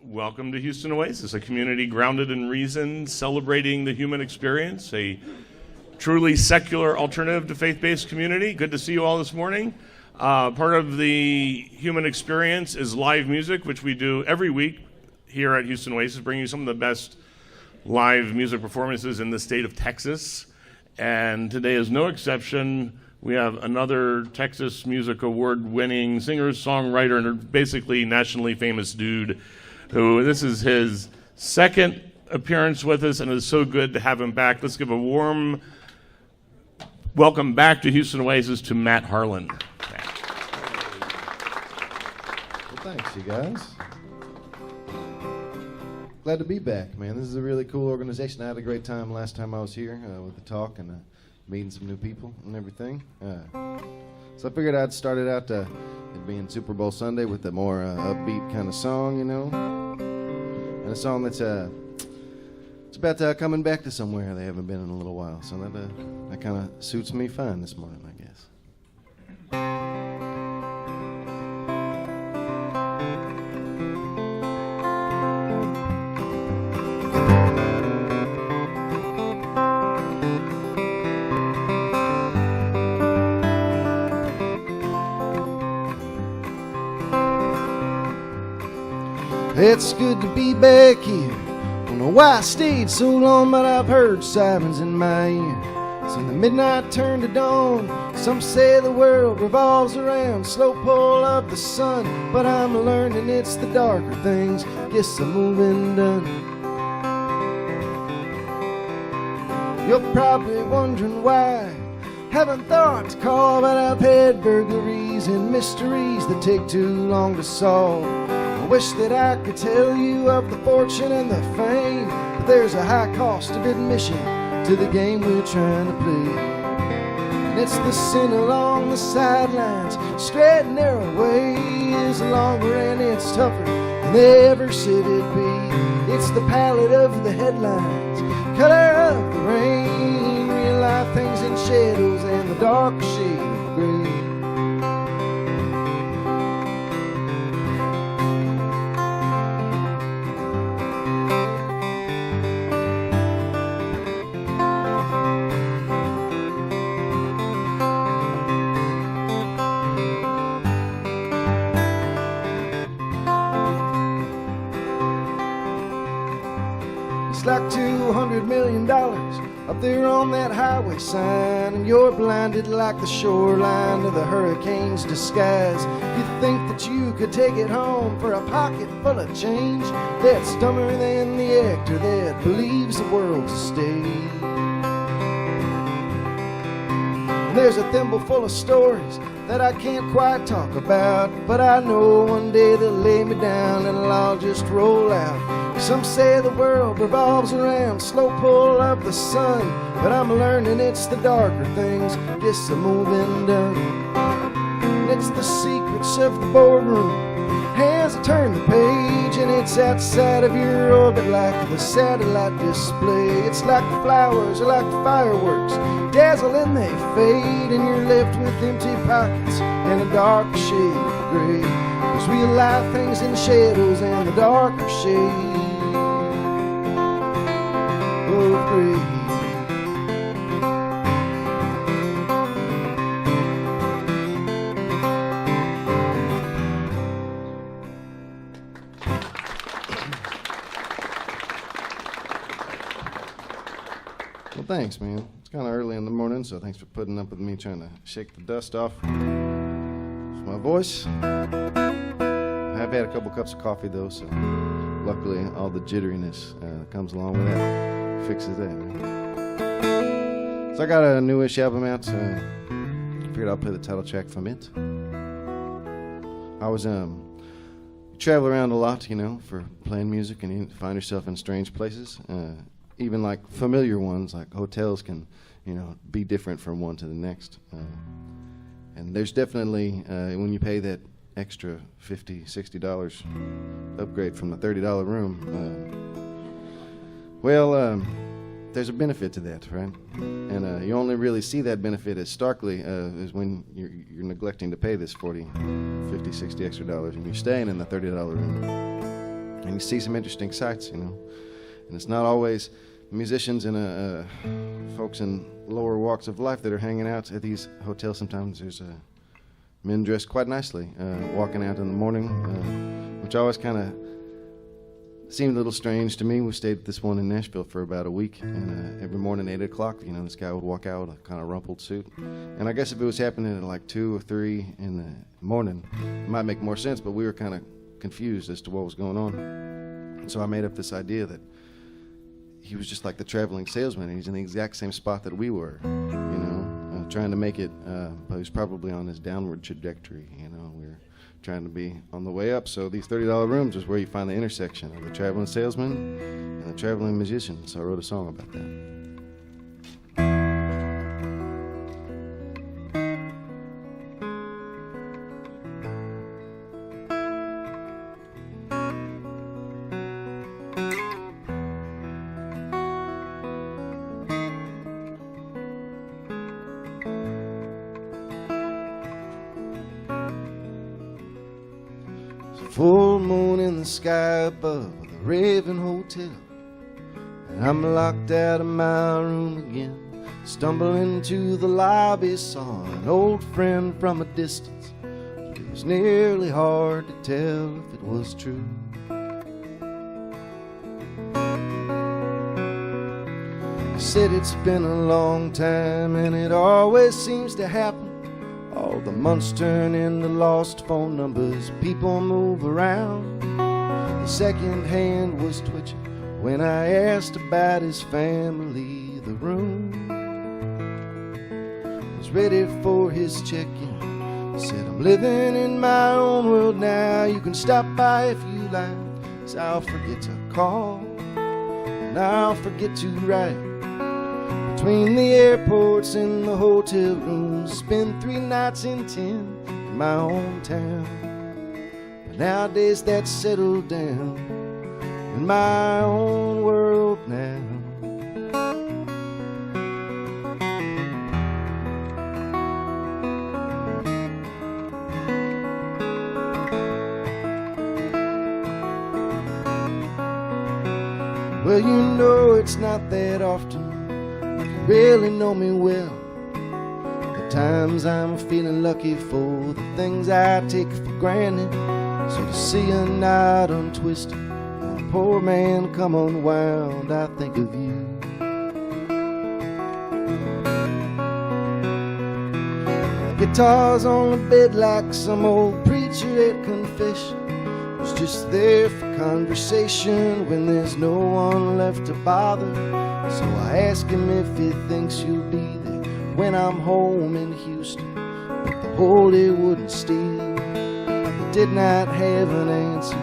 Welcome to Houston Oasis, a community grounded in reason, celebrating the human experience, a truly secular alternative to faith-based community. Good to see you all this morning. Part of the human experience is live music, which we do every week here at Houston Oasis, bringing you some of the best live music performances in the state of Texas. And today is no exception. We have another Texas Music Award-winning singer-songwriter and basically nationally famous dude who this is his second appearance with us, and it is so good to have him back. Let's give a warm welcome back to Houston Oasis to Matt Harlan. Well, thanks, you guys. Glad to be back, man. This is a really cool organization. I had a great time last time I was here with the talk and meeting some new people and everything. So I figured I'd start it out it being Super Bowl Sunday with a more upbeat kind of song, you know, and a song that's it's about coming back to somewhere they haven't been in a little while. So that kind of suits me fine this morning, I guess. It's good to be back here. Don't know why I stayed so long, but I've heard sirens in my ear. So the midnight turned to dawn. Some say the world revolves around slow pull of the sun, but I'm learning it's the darker things. Guess I'm moving done. You're probably wondering why. Haven't thought to call, but I've had burglaries and mysteries that take too long to solve. I wish that I could tell you of the fortune and the fame, but there's a high cost of admission to the game we're trying to play. And it's the sin along the sidelines, straight and narrow way is longer and it's tougher than they ever said it'd be. It's the palette of the headlines, color of the rain, real life things in shadows and the dark shade of gray. It's like $200 million up there on that highway sign, and you're blinded like the shoreline of the hurricane's disguise. You think that you could take it home for a pocket full of change that's dumber than the actor that believes the world's a stage. There's a thimble full of stories that I can't quite talk about, but I know one day they'll lay me down and it'll all just roll out. Some say the world revolves around slow pull of the sun, but I'm learning it's the darker things. Guess I'm moving done. And it's the secrets of the boardroom as I turn the page, and it's outside of your orbit like the satellite display. It's like the flowers or like the fireworks, dazzle and they fade, and you're left with empty pockets and a dark shade of gray. There's real life things in shadows and the darker shade of gray. Well, thanks, man. It's kind of early in the morning, so thanks for putting up with me trying to shake the dust off my voice. I've had a couple cups of coffee, though, so luckily all the jitteriness that comes along with that fixes that, man. So I got a newish album out, so figured I'll play the title track from it. I was travel around a lot, you know, for playing music, and you find yourself in strange places. Even like familiar ones, like hotels can, you know, be different from one to the next. And there's definitely, when you pay that extra $50, $60 upgrade from the $30 room, there's a benefit to that, right? And you only really see that benefit as starkly as when you're neglecting to pay this $40, $50, $60 extra dollars, and you're staying in the $30 room. and you see some interesting sights, you know. And it's not always musicians and folks in lower walks of life that are hanging out at these hotels. Sometimes there's men dressed quite nicely walking out in the morning, which always kind of seemed a little strange to me. We stayed at this one in Nashville for about a week, and every morning at 8 o'clock, you know, this guy would walk out with a kind of rumpled suit. And I guess if it was happening at like 2 or 3 in the morning, it might make more sense, but we were kind of confused as to what was going on. And so I made up this idea that he was just like the traveling salesman, and he's in the exact same spot that we were, you know, trying to make it, but he was probably on his downward trajectory, you know. We were trying to be on the way up, so these $30 rooms is where you find the intersection of the traveling salesman and the traveling musician. So I wrote a song about that. Full moon in the sky above the Raven Hotel, and I'm locked out of my room again. Stumble into the lobby, saw an old friend from a distance. It was nearly hard to tell if it was true. He said it's been a long time, and it always seems to happen. All the months turn into lost phone numbers, people move around. The second hand was twitching when I asked about his family. The room was ready for his check-in. He said, I'm living in my own world now. You can stop by if you like, 'cause I'll forget to call and I'll forget to write. Between the airports and the hotel rooms, spend 3 nights in 10 in my hometown. But nowadays that's settled down in my own world now. Well, you know it's not that often really know me well. The times I'm feeling lucky for the things I take for granted. So to see a knot untwisted and a poor man come unwound, I think of you. My guitar's on the bed like some old preacher at confession. Who's just there for conversation when there's no one left to bother. So I ask him if he thinks you'll be there when I'm home in Houston. But the Holy wouldn't steal. He did not have an answer,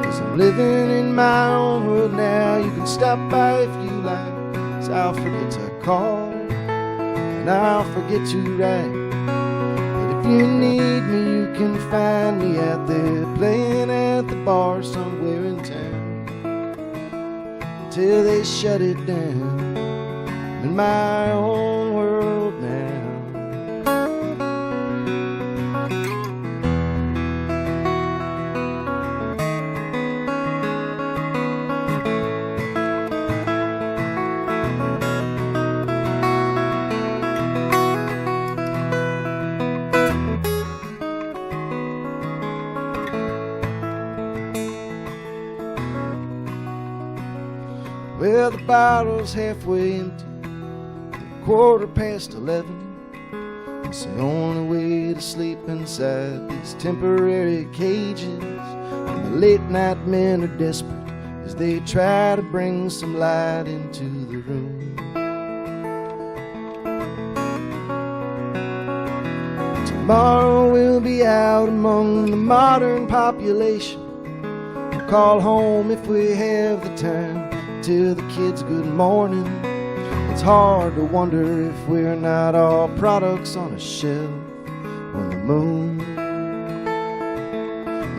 'cause I'm living in my own world now. You can stop by if you like, 'cause I'll forget to call and I'll forget to write. But if you need me, you can find me out there playing at the bar somewhere in town till they shut it down in my own world now. Well, the bottle's halfway empty, 11:15. It's the only way to sleep inside these temporary cages. And the late night men are desperate as they try to bring some light into the room. Tomorrow we'll be out among the modern population. We'll call home if we have the time. Tell the kids good morning. It's hard to wonder if we're not all products on a shelf when the moon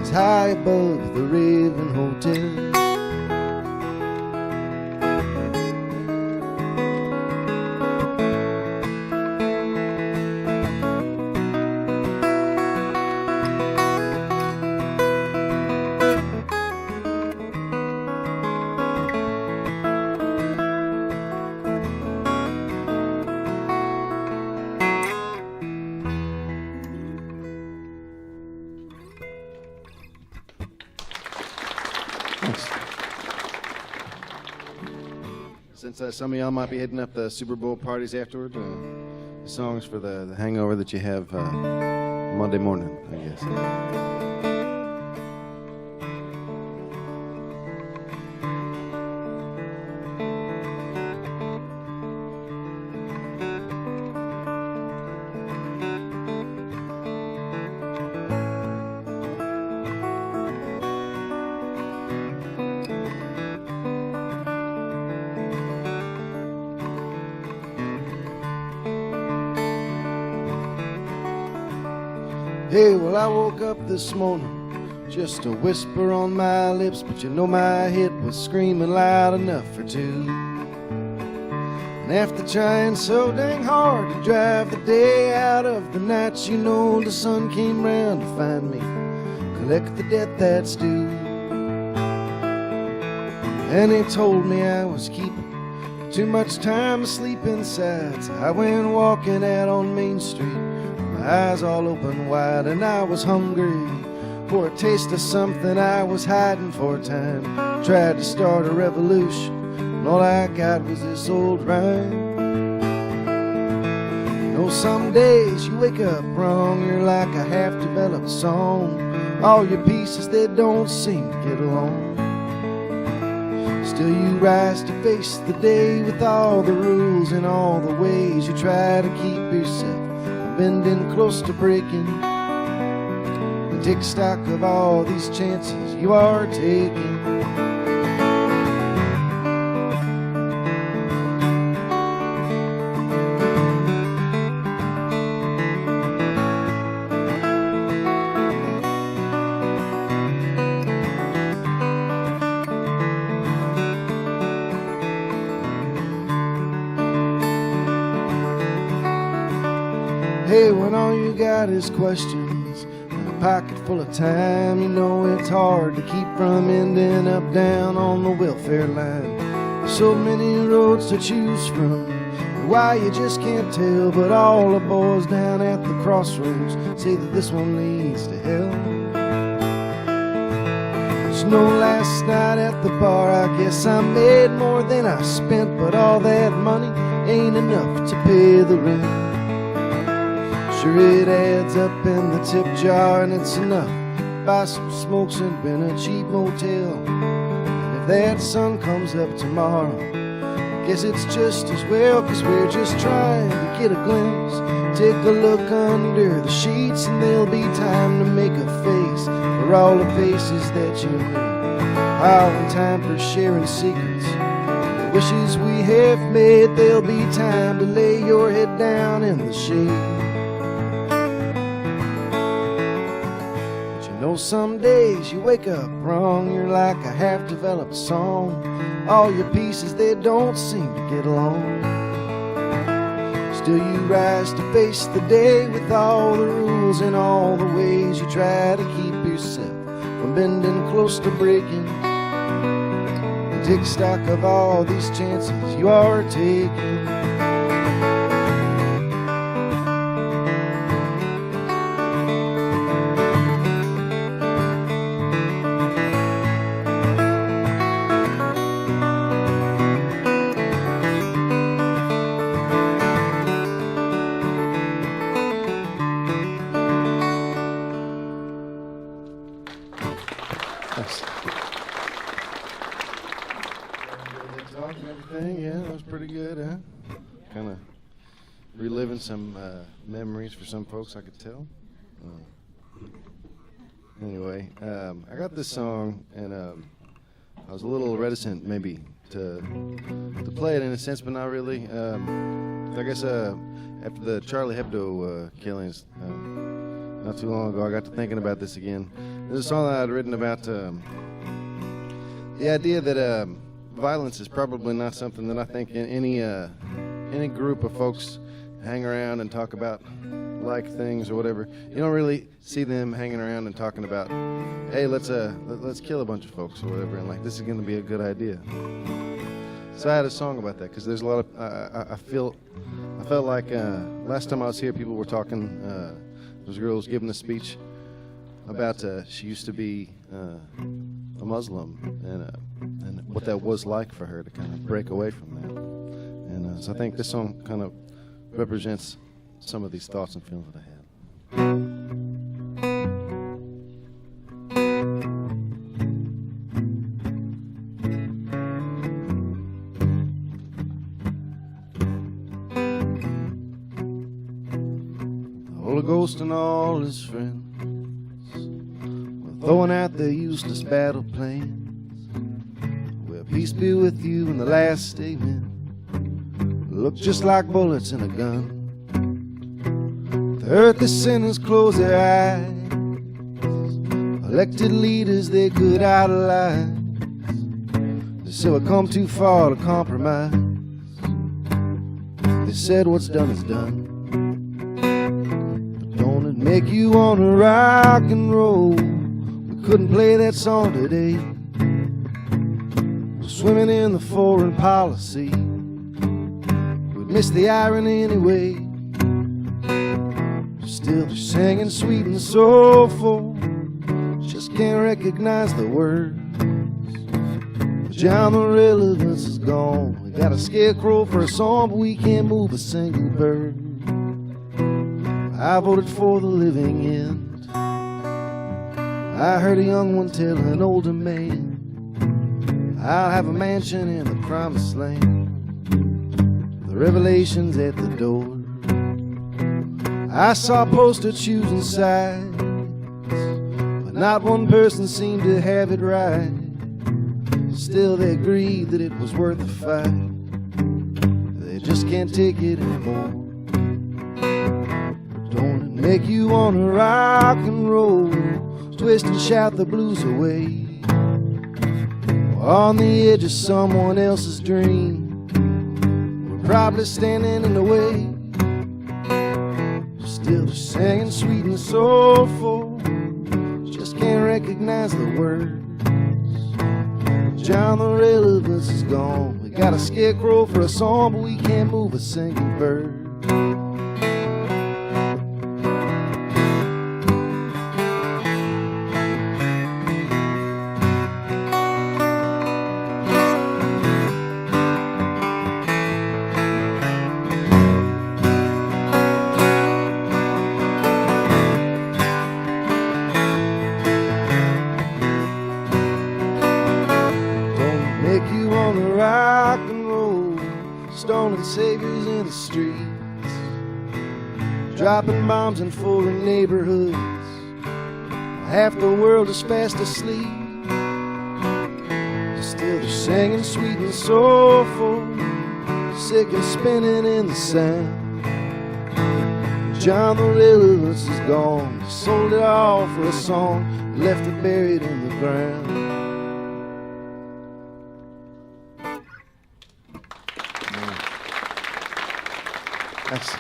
is high above the Raven Hotel. Thanks. Since some of y'all might be heading up the Super Bowl parties afterward, the song's for the hangover that you have Monday morning, I guess. Hey, well, I woke up this morning, just a whisper on my lips, but you know my head was screaming loud enough for two. And after trying so dang hard to drive the day out of the night, you know the sun came round to find me, collect the debt that's due. And he told me I was keeping too much time asleep inside, so I went walking out on Main Street, eyes all open wide, and I was hungry for a taste of something I was hiding for a time. Tried to start a revolution, and all I got was this old rhyme. You know, some days you wake up wrong, you're like a half-developed song. All your pieces, they don't seem to get along. Still you rise to face the day with all the rules and all the ways you try to keep yourself bending close to breaking, and take stock of all these chances you are taking. Hey, when all you got is questions and a pocket full of time, you know it's hard to keep from ending up down on the welfare line. There's so many roads to choose from, and why you just can't tell, but all the boys down at the crossroads say that this one leads to hell. There's no last night at the bar, I guess I made more than I spent, but all that money ain't enough to pay the rent. Sure, it adds up in the tip jar, and it's enough to buy some smokes and rent a cheap motel. And if that sun comes up tomorrow, I guess it's just as well, 'cause we're just trying to get a glimpse. Take a look under the sheets, and there'll be time to make a face for all the faces that you made. How in time for sharing secrets, the wishes we have made, there'll be time to lay your head down in the shade. Know some days you wake up wrong, you're like a half-developed song. All your pieces, they don't seem to get along. Still you rise to face the day with all the rules and all the ways you try to keep yourself from bending close to breaking. And take stock of all these chances you are taking. Yeah, that was pretty good, huh? Kind of reliving some memories for some folks, I could tell. Anyway, I got this song, and I was a little reticent, maybe, to play it in a sense, but not really. I guess after the Charlie Hebdo killings not too long ago, I got to thinking about this again. There's a song that I'd written about the idea that violence is probably not something that I think any group of folks hang around and talk about like things or whatever. You don't really see them hanging around and talking about, hey, let's kill a bunch of folks or whatever, and like this is going to be a good idea. So I had a song about that because there's a lot of I felt like last time I was here, people were talking. Those girls giving a speech about she used to be a Muslim, and what that was like for her to kind of break away from that. And so I think this song kind of represents some of these thoughts and feelings that I had. Holy Ghost and all his friends were throwing out their useless battle plans. Well, peace be with you in the last statement. Look just like bullets in a gun. The earthly sinners close their eyes. Elected leaders they could idolize. They said we've come too far to compromise. They said what's done is done. Don't it make you wanna rock and roll? We couldn't play that song today. We're swimming in the foreign policy. We'd miss the irony anyway. Still they're singing sweet and soulful. Just can't recognize the words. John, the relevance is gone. We got a scarecrow for a song, but we can't move a single bird. I voted for the living end. I heard a young one tell an older man, I'll have a mansion in the promised land. The revelation's at the door. I saw a poster choosing sides, but not one person seemed to have it right. Still they agreed that it was worth the fight. They just can't take it anymore. Don't it make you wanna rock and roll? Twist and shout the blues away. On the edge of someone else's dream, we're probably standing in the way. Still they're singing sweet and soulful. Just can't recognize the words. John, the relevance is gone. We got a scarecrow for a song, but we can't move a single bird. Stoning saviors in the streets, dropping bombs in foreign neighborhoods. Half the world is fast asleep. Still they're singing sweet and soulful, sick and spinning in the sand. John, the relevance is gone. He sold it all for a song, left it buried in the ground. Thanks.